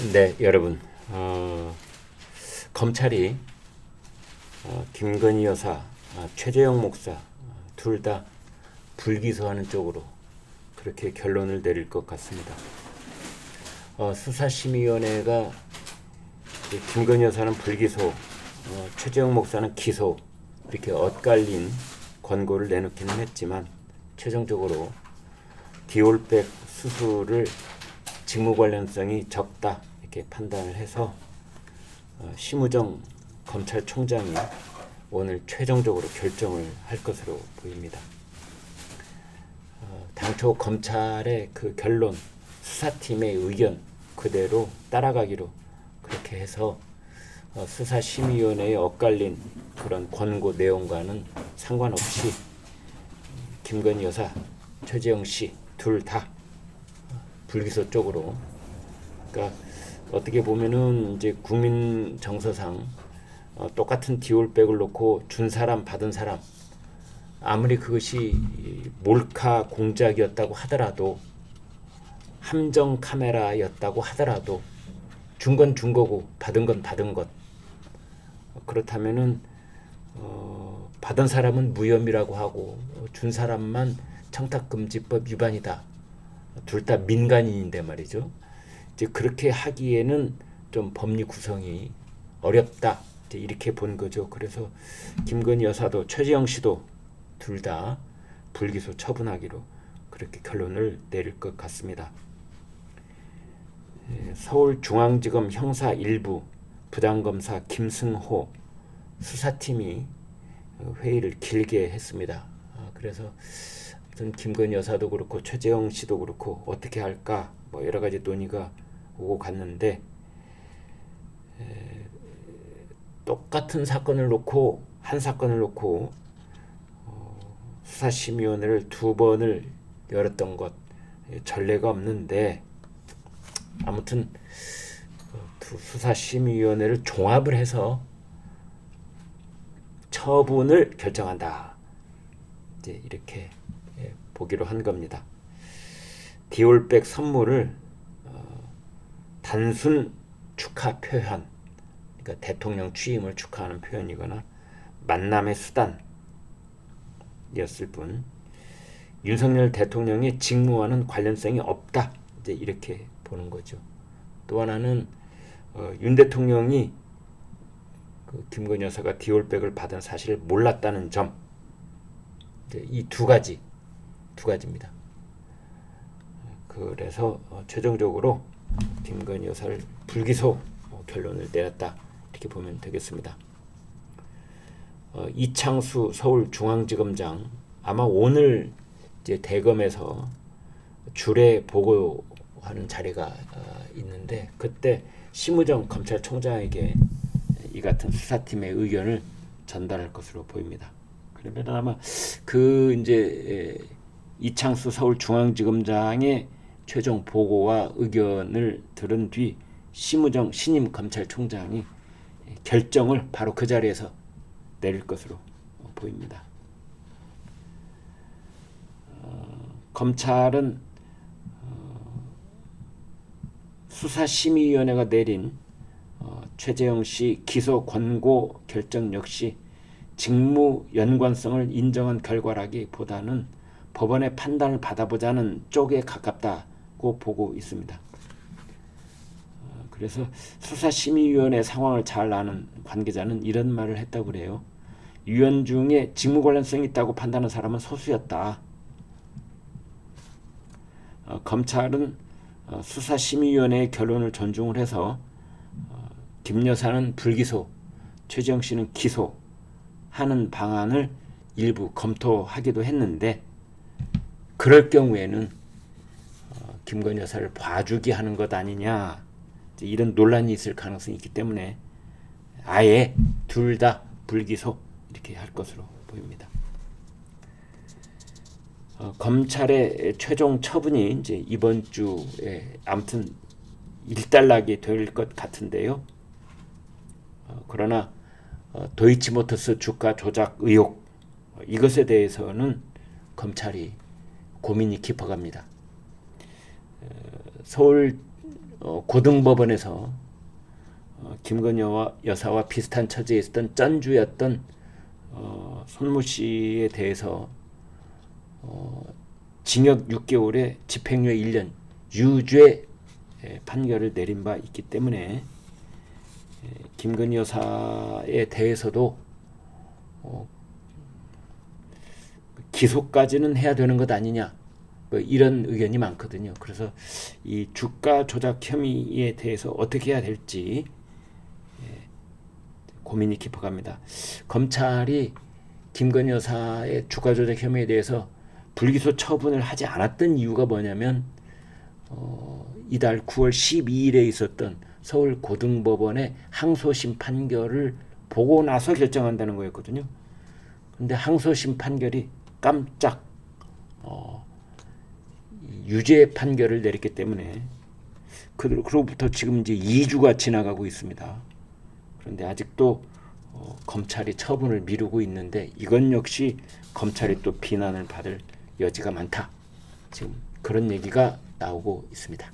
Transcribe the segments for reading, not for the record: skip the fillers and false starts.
네, 여러분. 검찰이 김건희 여사, 최재형 목사 둘 다 불기소하는 쪽으로 그렇게 결론을 내릴 것 같습니다. 수사심의위원회가 김건희 여사는 불기소, 최재형 목사는 기소 이렇게 엇갈린 권고를 내놓기는 했지만 최종적으로 디올백 수술을 직무 관련성이 적다 이렇게 판단을 해서 심우정 검찰총장이 오늘 최종적으로 결정을 할 것으로 보입니다. 당초 검찰의 그 결론, 수사팀의 의견 그대로 따라가기로 그렇게 해서 수사심의위원회에 엇갈린 그런 권고 내용과는 상관없이 김건희 여사, 최재형 씨 둘 다 불기소 쪽으로, 그러니까 어떻게 보면은 이제 국민 정서상 똑같은 디올백을 놓고 준 사람 받은 사람, 아무리 그것이 몰카 공작이었다고 하더라도, 함정 카메라였다고 하더라도 준 건 준 거고 받은 건 받은 것, 그렇다면은 받은 사람은 무혐의라고 하고 준 사람만 청탁금지법 위반이다. 둘 다 민간인인데 말이죠. 이제 그렇게 하기에는 좀 법리 구성이 어렵다. 이제 이렇게 본 거죠. 그래서 김건희 여사도 최재형 씨도 둘 다 불기소 처분하기로 그렇게 결론을 내릴 것 같습니다. 서울중앙지검 형사 1부 부장검사 김승호 수사팀이 회의를 길게 했습니다. 그래서 김건희 여사도 그렇고 최재형 씨도 그렇고 어떻게 할까 뭐 여러 가지 논의가 오고 갔는데, 똑같은 사건을 놓고 한 사건을 놓고 수사심의위원회를 두 번을 열었던 것 전례가 없는데, 아무튼 두 수사심의위원회를 종합을 해서 처분을 결정한다. 이제 이렇게 보기로 한 겁니다. 디올백 선물을 단순 축하 표현, 그러니까 대통령 취임을 축하하는 표현이거나 만남의 수단이었을 뿐 윤석열 대통령의 직무와는 관련성이 없다. 이제 이렇게 보는 거죠. 또 하나는 윤 대통령이 그 김건희 여사가 디올백을 받은 사실을 몰랐다는 점, 이 두 가지입니다. 그래서 최종적으로 김건희 여사를 불기소 결론을 내렸다 이렇게 보면 되겠습니다. 이창수 서울중앙지검장 아마 오늘 이제 대검에서 주례 보고하는 자리가 있는데, 그때 심우정 검찰총장에게 이 같은 수사팀의 의견을 전달할 것으로 보입니다. 그러면 아마 그 이제 이창수 서울중앙지검장의 최종 보고와 의견을 들은 뒤 심우정 신임 검찰총장이 결정을 바로 그 자리에서 내릴 것으로 보입니다. 검찰은 수사심의위원회가 내린 최재형 씨 기소 권고 결정 역시 직무 연관성을 인정한 결과라기보다는 법원의 판단을 받아보자는 쪽에 가깝다고 보고 있습니다. 그래서 수사심의위원회 상황을 잘 아는 관계자는 이런 말을 했다고 그래요. 위원 중에 직무 관련성이 있다고 판단하는 사람은 소수였다. 검찰은 수사심의위원회의 결론을 존중을 해서 김 여사는 불기소, 최재형 씨는 기소 하는 방안을 일부 검토하기도 했는데, 그럴 경우에는 김건희 여사를 봐주기 하는 것 아니냐, 이런 논란이 있을 가능성이 있기 때문에 아예 둘 다 불기소 이렇게 할 것으로 보입니다. 검찰의 최종 처분이 이제 이번 주에 아무튼 일단락이 될 것 같은데요. 그러나 도이치모터스 주가 조작 의혹, 이것에 대해서는 검찰이 고민이 깊어갑니다. 서울 고등법원에서 김건희 여사와 비슷한 처지에 있었던 쩐주였던 손모 씨에 대해서 징역 6개월에 집행유예 1년 유죄 판결을 내린 바 있기 때문에 김건희 여사에 대해서도 기소까지는 해야 되는 것 아니냐, 뭐 이런 의견이 많거든요. 그래서 이 주가 조작 혐의에 대해서 어떻게 해야 될지 고민이 깊어갑니다. 검찰이 김건희 여사의 주가 조작 혐의에 대해서 불기소 처분을 하지 않았던 이유가 뭐냐면 이달 9월 12일에 있었던 서울 고등법원의 항소심 판결을 보고 나서 결정한다는 거였거든요. 근데 항소심 판결이 깜짝 유죄 판결을 내렸기 때문에 그로부터 지금 이제 2주가 지나가고 있습니다. 그런데 아직도 검찰이 처분을 미루고 있는데 이건 역시 검찰이 또 비난을 받을 여지가 많다. 지금 그런 얘기가 나오고 있습니다.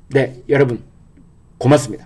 네, 여러분 고맙습니다.